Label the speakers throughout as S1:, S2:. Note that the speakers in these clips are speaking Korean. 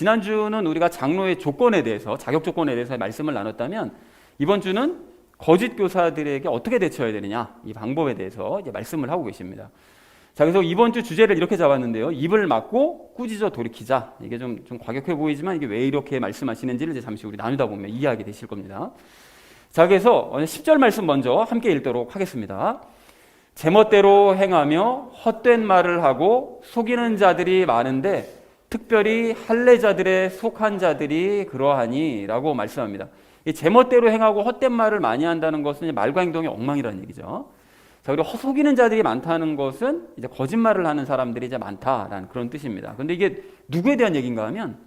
S1: 지난주는 우리가 장로의 조건에 대해서, 자격 조건에 대해서 말씀을 나눴다면, 이번 주는 거짓 교사들에게 어떻게 대처해야 되느냐, 이 방법에 대해서 이제 말씀을 하고 계십니다. 자, 그래서 이번 주 주제를 이렇게 잡았는데요. 입을 막고 꾸짖어 돌이키자. 이게 좀 과격해 보이지만 이게 왜 이렇게 말씀하시는지를 이제 잠시 우리 나누다 보면 이해하게 되실 겁니다. 자, 그래서 10절 말씀 먼저 함께 읽도록 하겠습니다. 제멋대로 행하며 헛된 말을 하고 속이는 자들이 많은데 특별히 할례자들의 속한 자들이 그러하니 라고 말씀합니다. 이 제멋대로 행하고 헛된 말을 많이 한다는 것은 말과 행동이 엉망이라는 얘기죠. 자, 그리고 속이는 자들이 많다는 것은 이제 거짓말을 하는 사람들이 이제 많다라는 그런 뜻입니다. 그런데 이게 누구에 대한 얘기인가 하면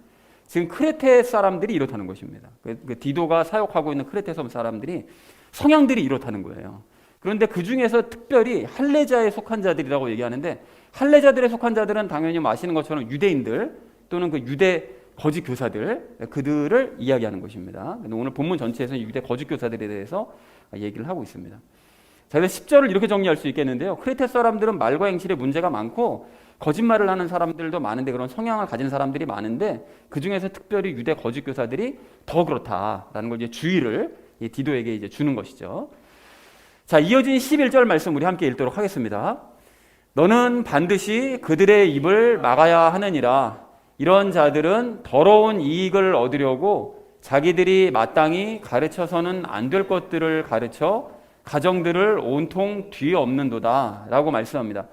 S1: 지금 크레테 사람들이 이렇다는 것입니다. 그 디도가 사역하고 있는 크레테 섬 사람들이 성향들이 이렇다는 거예요. 그런데 그 중에서 특별히 할례자에 속한 자들이라고 얘기하는데, 할례자들에 속한 자들은 당연히 아시는 것처럼 유대인들 또는 그 유대 거짓 교사들, 그들을 이야기하는 것입니다. 오늘 본문 전체에서는 유대 거짓 교사들에 대해서 얘기를 하고 있습니다. 자, 그래서 10절을 이렇게 정리할 수 있겠는데요. 크레테 사람들은 말과 행실에 문제가 많고 거짓말을 하는 사람들도 많은데, 그런 성향을 가진 사람들이 많은데 그 중에서 특별히 유대 거짓 교사들이 더 그렇다라는 걸 이제 주의를 디도에게 이제 주는 것이죠. 자, 이어진 11절 말씀 우리 함께 읽도록 하겠습니다. 너는 반드시 그들의 입을 막아야 하느니라. 이런 자들은 더러운 이익을 얻으려고 자기들이 마땅히 가르쳐서는 안 될 것들을 가르쳐 가정들을 온통 뒤엎는도다 라고 말씀합니다.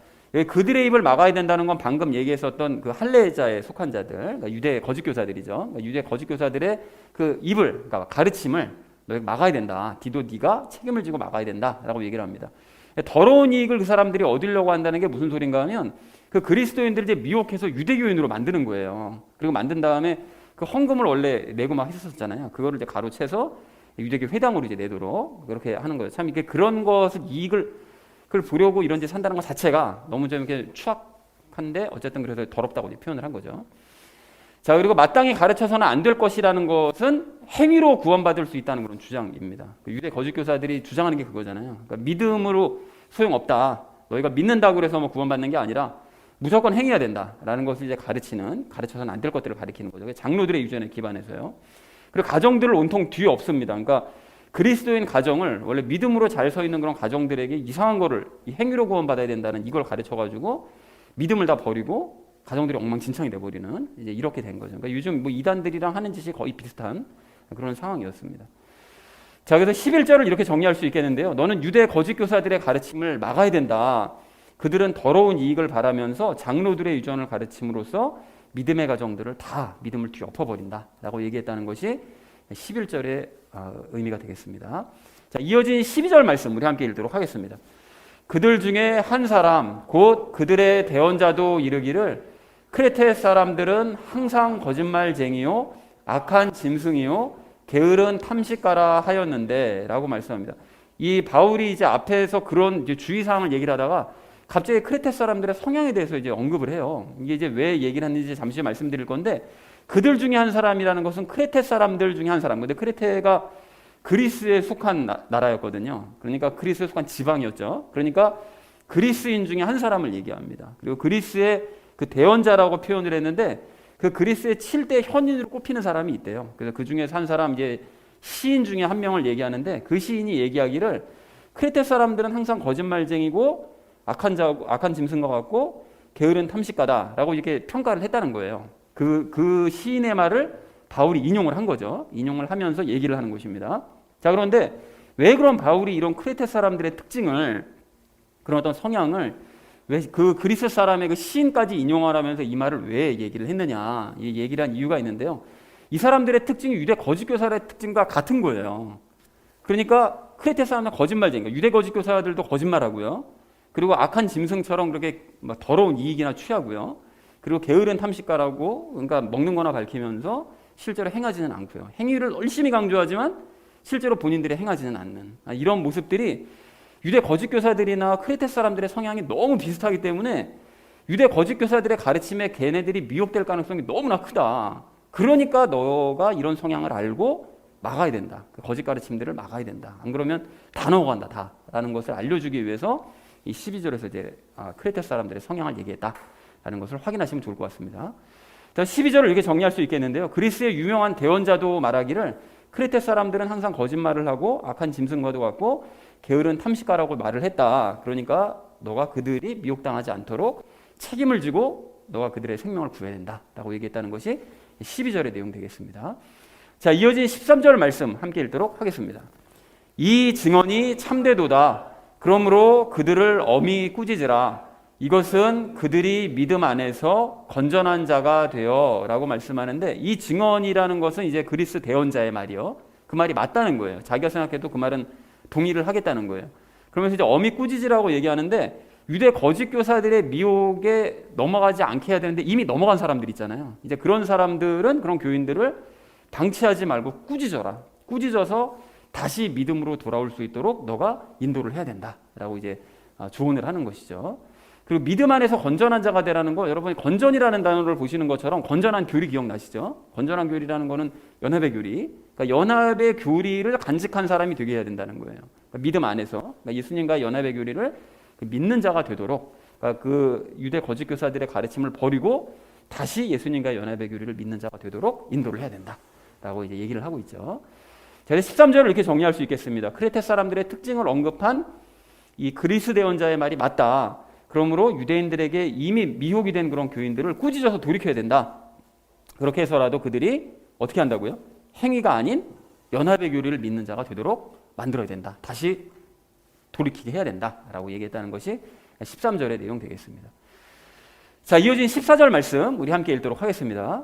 S1: 그들의 입을 막아야 된다는 건 방금 얘기했었던 그 할례자에 속한 자들, 그러니까 유대 거짓 교사들이죠. 그러니까 유대 거짓 교사들의 그 입을, 그러니까 가르침을 너희가 막아야 된다. 디도 네가 책임을 지고 막아야 된다라고 얘기를 합니다. 더러운 이익을 그 사람들이 얻으려고 한다는 게 무슨 소린가 하면 그 그리스도인들을 이제 미혹해서 유대교인으로 만드는 거예요. 그리고 만든 다음에 그 헌금을 원래 내고 막 했었잖아요. 그거를 이제 가로채서 유대교 회당으로 이제 내도록 그렇게 하는 거예요. 참 이게 그런 것을 이익을 그걸 보려고 이런 데 산다는 것 자체가 너무 좀 이렇게 추악한데 어쨌든 그래서 더럽다고 이제 표현을 한 거죠. 자, 그리고 마땅히 가르쳐서는 안 될 것이라는 것은 행위로 구원받을 수 있다는 그런 주장입니다. 유대 거짓 교사들이 주장하는 게 그거잖아요. 그러니까 믿음으로 소용없다. 너희가 믿는다고 그래서 뭐 구원받는 게 아니라 무조건 행해야 된다라는 것을 이제 가르쳐서는 안 될 것들을 가르치는 거죠. 장로들의 유전에 기반해서요. 그리고 가정들을 온통 뒤엎습니다. 그러니까 그리스도인 가정을 원래 믿음으로 잘 서 있는 그런 가정들에게 이상한 거를 행위로 구원받아야 된다는 이걸 가르쳐가지고 믿음을 다 버리고 가정들이 엉망진창이 돼버리는 이제 이렇게 된 거죠. 그러니까 요즘 뭐 이단들이랑 하는 짓이 거의 비슷한 그런 상황이었습니다. 자, 그래서 11절을 이렇게 정리할 수 있겠는데요. 너는 유대 거짓 교사들의 가르침을 막아야 된다. 그들은 더러운 이익을 바라면서 장로들의 유전을 가르침으로써 믿음의 가정들을 다 믿음을 뒤엎어버린다 라고 얘기했다는 것이 11절의 의미가 되겠습니다. 자, 이어진 12절 말씀 우리 함께 읽도록 하겠습니다. 그들 중에 한 사람 곧 그들의 대언자도 이르기를 크레테 사람들은 항상 거짓말쟁이요 악한 짐승이요 게으른 탐식가라 하였는데 라고 말씀합니다. 이 바울이 이제 앞에서 그런 이제 주의사항을 얘기를 하다가 갑자기 크레테 사람들의 성향에 대해서 이제 언급을 해요. 이게 이제 왜 얘기를 했는지 잠시 말씀드릴 건데, 그들 중에 한 사람이라는 것은 크레테 사람들 중에 한 사람. 근데 크레테가 그리스에 속한 나라였거든요. 그러니까 그리스에 속한 지방이었죠. 그러니까 그리스인 중에 한 사람을 얘기합니다. 그리고 그리스의 그 대언자라고 표현을 했는데 그 그리스의 7대 현인으로 꼽히는 사람이 있대요. 그래서 그 중에서 한 사람, 이제 시인 중에 한 명을 얘기하는데 그 시인이 얘기하기를 크레테 사람들은 항상 거짓말쟁이고 악한 짐승과 같고 게으른 탐식가다라고 이렇게 평가를 했다는 거예요. 그 시인의 말을 바울이 인용을 한 거죠. 인용을 하면서 얘기를 하는 것입니다. 자, 그런데 왜 그럼 바울이 이런 크레테 사람들의 특징을, 그런 어떤 성향을 왜 그 그리스 사람의 그 시인까지 인용하라면서 이 말을 왜 얘기를 했느냐, 이 얘기를 한 이유가 있는데요. 이 사람들의 특징이 유대 거짓 교사의 특징과 같은 거예요. 그러니까 크레테 사람은 거짓말쟁이, 유대 거짓 교사들도 거짓말하고요. 그리고 악한 짐승처럼 그렇게 더러운 이익이나 취하고요. 그리고 게으른 탐식가라고, 그러니까 먹는 거나 밝히면서 실제로 행하지는 않고요. 행위를 열심히 강조하지만 실제로 본인들이 행하지는 않는 이런 모습들이 유대 거짓 교사들이나 크레테 사람들의 성향이 너무 비슷하기 때문에 유대 거짓 교사들의 가르침에 걔네들이 미혹될 가능성이 너무나 크다. 그러니까 너가 이런 성향을 알고 막아야 된다. 그 거짓 가르침들을 막아야 된다. 안 그러면 다 넘어간다. 라는 것을 알려주기 위해서 이 12절에서 이제 크레테 사람들의 성향을 얘기했다라는 것을 확인하시면 좋을 것 같습니다. 자, 12절을 이렇게 정리할 수 있겠는데요. 그리스의 유명한 대언자도 말하기를 크레테 사람들은 항상 거짓말을 하고 악한 짐승과도 같고 게으른 탐식가라고 말을 했다. 그러니까 너가 그들이 미혹당하지 않도록 책임을 지고 너가 그들의 생명을 구해야 된다라고 얘기했다는 것이 12절의 내용 되겠습니다. 자, 이어진 13절 말씀 함께 읽도록 하겠습니다. 이 증언이 참되도다. 그러므로 그들을 엄히 꾸짖으라. 이것은 그들이 믿음 안에서 건전한 자가 되어 라고 말씀하는데, 이 증언이라는 것은 이제 그리스 대언자의 말이요. 그 말이 맞다는 거예요. 자기가 생각해도 그 말은 동의를 하겠다는 거예요. 그러면서 이제 엄히 꾸짖으라고 얘기하는데, 유대 거짓 교사들의 미혹에 넘어가지 않게 해야 되는데 이미 넘어간 사람들 있잖아요. 이제 그런 사람들은, 그런 교인들을 방치하지 말고 꾸짖어라. 꾸짖어서 다시 믿음으로 돌아올 수 있도록 너가 인도를 해야 된다라고 이제 조언을 하는 것이죠. 그리고 믿음 안에서 건전한 자가 되라는 거, 여러분이 건전이라는 단어를 보시는 것처럼 건전한 교리 기억나시죠? 건전한 교리라는 거는 연합의 교리. 그러니까 연합의 교리를 간직한 사람이 되게 해야 된다는 거예요. 그러니까 믿음 안에서, 그러니까 예수님과 연합의 교리를 믿는 자가 되도록, 그러니까 그 유대 거짓 교사들의 가르침을 버리고 다시 예수님과 연합의 교리를 믿는 자가 되도록 인도를 해야 된다라고 이제 얘기를 하고 있죠. 자, 13절을 이렇게 정리할 수 있겠습니다. 크레테 사람들의 특징을 언급한 이 그리스 대언자의 말이 맞다. 그러므로 유대인들에게 이미 미혹이 된 그런 교인들을 꾸짖어서 돌이켜야 된다. 그렇게 해서라도 그들이 어떻게 한다고요? 행위가 아닌 연합의 교리를 믿는 자가 되도록 만들어야 된다. 다시 돌이키게 해야 된다라고 얘기했다는 것이 13절의 내용 되겠습니다. 자, 이어진 14절 말씀 우리 함께 읽도록 하겠습니다.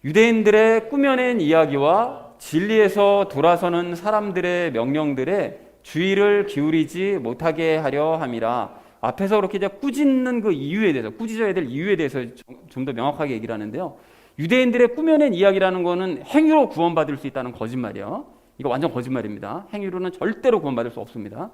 S1: 유대인들의 꾸며낸 이야기와 진리에서 돌아서는 사람들의 명령들에 주의를 기울이지 못하게 하려 함이라. 앞에서 그렇게 이제 꾸짖는 그 이유에 대해서, 꾸짖어야 될 이유에 대해서 좀 더 명확하게 얘기를 하는데요. 유대인들의 꾸며낸 이야기라는 거는 행위로 구원받을 수 있다는 거짓말이에요. 이거 완전 거짓말입니다. 행위로는 절대로 구원받을 수 없습니다.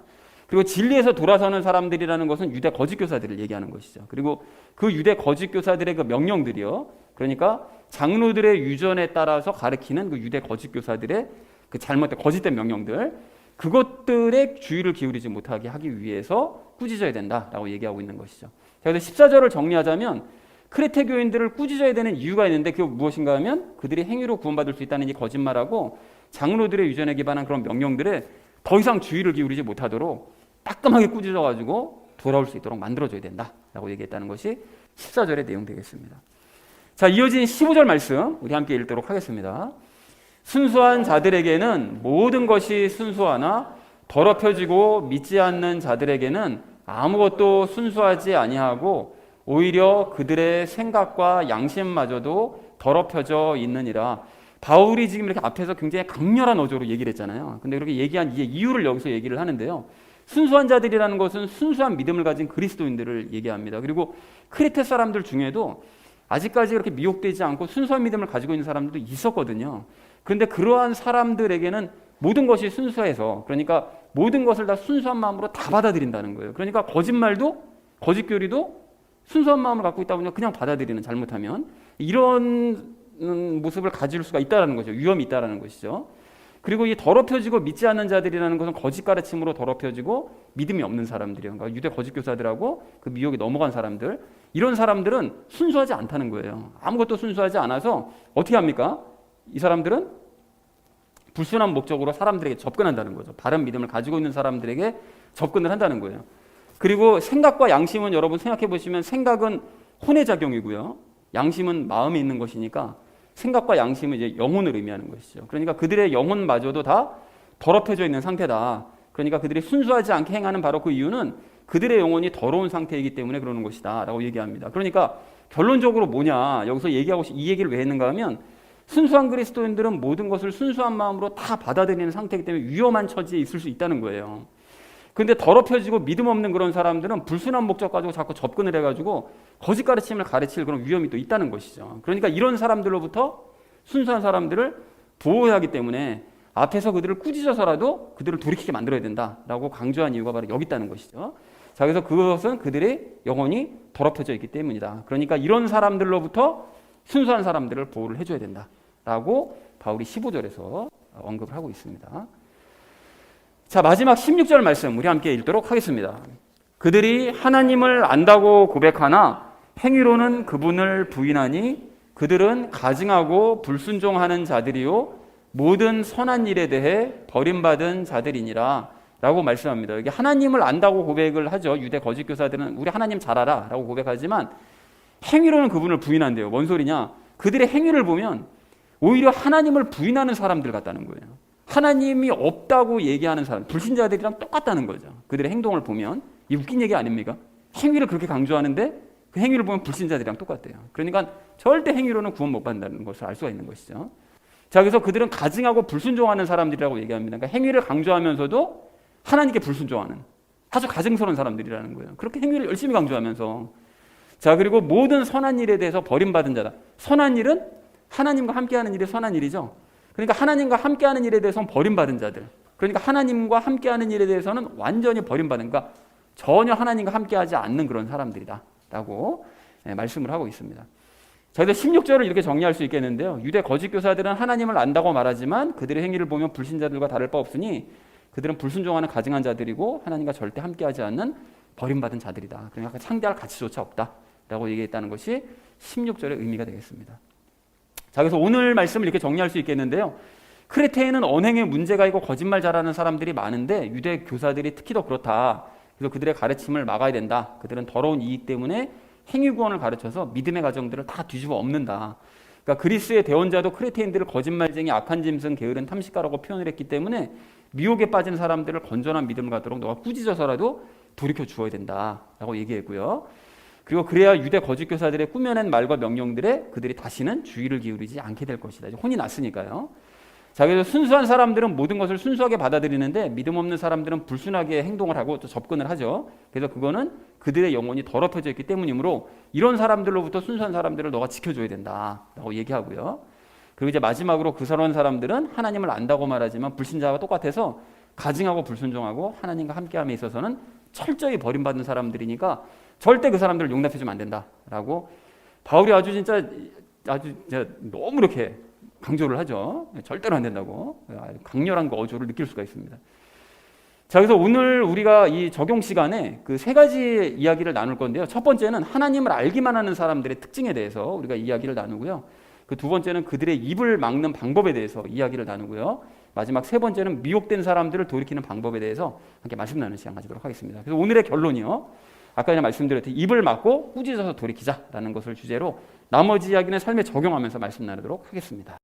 S1: 그리고 진리에서 돌아서는 사람들이라는 것은 유대 거짓 교사들을 얘기하는 것이죠. 그리고 그 유대 거짓 교사들의 그 명령들이요. 그러니까 장로들의 유전에 따라서 가르치는 그 유대 거짓 교사들의 그 잘못된 거짓된 명령들, 그것들에 주의를 기울이지 못하게 하기 위해서 꾸짖어야 된다라고 얘기하고 있는 것이죠. 자, 그래서 14절을 정리하자면 크레테 교인들을 꾸짖어야 되는 이유가 있는데 그게 무엇인가 하면 그들이 행위로 구원받을 수 있다는 이 거짓말하고 장로들의 유전에 기반한 그런 명령들에 더 이상 주의를 기울이지 못하도록 따끔하게 꾸짖어가지고 돌아올 수 있도록 만들어줘야 된다라고 얘기했다는 것이 14절의 내용 되겠습니다. 자, 이어진 15절 말씀 우리 함께 읽도록 하겠습니다. 순수한 자들에게는 모든 것이 순수하나 더럽혀지고 믿지 않는 자들에게는 아무것도 순수하지 아니하고 오히려 그들의 생각과 양심마저도 더럽혀져 있느니라. 바울이 지금 이렇게 앞에서 굉장히 강렬한 어조로 얘기를 했잖아요. 근데 그렇게 얘기한 이유를 여기서 얘기를 하는데요. 순수한 자들이라는 것은 순수한 믿음을 가진 그리스도인들을 얘기합니다. 그리고 크레테 사람들 중에도 아직까지 그렇게 미혹되지 않고 순수한 믿음을 가지고 있는 사람들도 있었거든요. 그런데 그러한 사람들에게는 모든 것이 순수해서, 그러니까 모든 것을 다 순수한 마음으로 다 받아들인다는 거예요. 그러니까 거짓말도, 거짓 교리도 순수한 마음을 갖고 있다 보니까 그냥 받아들이는, 잘못하면 이런 모습을 가질 수가 있다는 거죠. 위험이 있다는 것이죠. 그리고 이 더럽혀지고 믿지 않는 자들이라는 것은 거짓 가르침으로 더럽혀지고 믿음이 없는 사람들이에요. 그러니까 유대 거짓 교사들하고 그 미혹에 넘어간 사람들, 이런 사람들은 순수하지 않다는 거예요. 아무것도 순수하지 않아서 어떻게 합니까? 이 사람들은 불순한 목적으로 사람들에게 접근한다는 거죠. 바른 믿음을 가지고 있는 사람들에게 접근을 한다는 거예요. 그리고 생각과 양심은, 여러분 생각해 보시면 생각은 혼의 작용이고요. 양심은 마음에 있는 것이니까 생각과 양심은 이제 영혼을 의미하는 것이죠. 그러니까 그들의 영혼마저도 다 더럽혀져 있는 상태다. 그러니까 그들이 순수하지 않게 행하는 바로 그 이유는 그들의 영혼이 더러운 상태이기 때문에 그러는 것이다 라고 얘기합니다. 그러니까 결론적으로 뭐냐, 여기서 얘기하고 이 얘기를 왜 했는가 하면, 순수한 그리스도인들은 모든 것을 순수한 마음으로 다 받아들이는 상태이기 때문에 위험한 처지에 있을 수 있다는 거예요. 그런데 더럽혀지고 믿음 없는 그런 사람들은 불순한 목적 가지고 자꾸 접근을 해가지고 거짓 가르침을 가르칠 그런 위험이 또 있다는 것이죠. 그러니까 이런 사람들로부터 순수한 사람들을 보호해야 하기 때문에 앞에서 그들을 꾸짖어서라도 그들을 돌이키게 만들어야 된다라고 강조한 이유가 바로 여기 있다는 것이죠. 자, 그래서 그것은 그들의 영혼이 더럽혀져 있기 때문이다. 그러니까 이런 사람들로부터 순수한 사람들을 보호를 해줘야 된다라고 바울이 15절에서 언급을 하고 있습니다. 자, 마지막 16절 말씀 우리 함께 읽도록 하겠습니다. 그들이 하나님을 안다고 고백하나 행위로는 그분을 부인하니 그들은 가증하고 불순종하는 자들이요 모든 선한 일에 대해 버림받은 자들이니라 라고 말씀합니다. 이게 하나님을 안다고 고백을 하죠. 유대 거짓 교사들은 우리 하나님 잘 알아 라고 고백하지만 행위로는 그분을 부인한대요. 뭔 소리냐? 그들의 행위를 보면 오히려 하나님을 부인하는 사람들 같다는 거예요. 하나님이 없다고 얘기하는 사람, 불신자들이랑 똑같다는 거죠. 그들의 행동을 보면. 이 웃긴 얘기 아닙니까? 행위를 그렇게 강조하는데 그 행위를 보면 불신자들이랑 똑같대요. 그러니까 절대 행위로는 구원 못 받는다는 것을 알 수가 있는 것이죠. 자, 그래서 그들은 가증하고 불순종하는 사람들이라고 얘기합니다. 그러니까 행위를 강조하면서도 하나님께 불순종하는 아주 가증스러운 사람들이라는 거예요. 그렇게 행위를 열심히 강조하면서. 자, 그리고 모든 선한 일에 대해서 버림받은 자다. 선한 일은 하나님과 함께하는 일이 선한 일이죠. 그러니까 하나님과 함께하는 일에 대해서는 버림받은 자들. 그러니까 하나님과 함께하는 일에 대해서는 완전히 버림받은, 그러니까 전혀 하나님과 함께하지 않는 그런 사람들이다 라고 말씀을 하고 있습니다. 자, 그래서 16절을 이렇게 정리할 수 있겠는데요. 유대 거짓 교사들은 하나님을 안다고 말하지만 그들의 행위를 보면 불신자들과 다를 바 없으니 그들은 불순종하는 가증한 자들이고 하나님과 절대 함께하지 않는 버림받은 자들이다. 그러니까 상대할 가치조차 없다 라고 얘기했다는 것이 16절의 의미가 되겠습니다. 자, 그래서 오늘 말씀을 이렇게 정리할 수 있겠는데요. 크레테에는 언행에 문제가 있고 거짓말 잘하는 사람들이 많은데 유대 교사들이 특히 더 그렇다. 그래서 그들의 가르침을 막아야 된다. 그들은 더러운 이익 때문에 행위구원을 가르쳐서 믿음의 가정들을 다 뒤집어 엎는다. 그러니까 그리스의 대원자도 크레테인들을 거짓말쟁이, 악한 짐승, 게으른 탐식가라고 표현을 했기 때문에 미혹에 빠진 사람들을 건전한 믿음을 갖도록 너가 꾸짖어서라도 돌이켜 주어야 된다라고 얘기했고요. 그리고 그래야 유대 거짓 교사들의 꾸며낸 말과 명령들에 그들이 다시는 주의를 기울이지 않게 될 것이다. 이제 혼이 났으니까요. 자, 그래서 순수한 사람들은 모든 것을 순수하게 받아들이는데 믿음 없는 사람들은 불순하게 행동을 하고 또 접근을 하죠. 그래서 그거는 그들의 영혼이 더럽혀져 있기 때문이므로 이런 사람들로부터 순수한 사람들을 너가 지켜줘야 된다라고 얘기하고요. 그리고 이제 마지막으로 그 서러운 사람들은 하나님을 안다고 말하지만 불신자와 똑같아서 가증하고 불순종하고 하나님과 함께함에 있어서는 철저히 버림받은 사람들이니까 절대 그 사람들을 용납해주면 안 된다라고 바울이 아주 너무 이렇게 강조를 하죠. 절대로 안 된다고. 강렬한 그 어조를 느낄 수가 있습니다. 자, 그래서 오늘 우리가 이 적용 시간에 그 세 가지 이야기를 나눌 건데요. 첫 번째는 하나님을 알기만 하는 사람들의 특징에 대해서 우리가 이야기를 나누고요. 그 두 번째는 그들의 입을 막는 방법에 대해서 이야기를 나누고요. 마지막 세 번째는 미혹된 사람들을 돌이키는 방법에 대해서 함께 말씀 나누는 시간 가지도록 하겠습니다. 그래서 오늘의 결론이요. 아까 전에 말씀드렸듯이 입을 막고 꾸짖어서 돌이키자라는 것을 주제로 나머지 이야기는 삶에 적용하면서 말씀 나누도록 하겠습니다.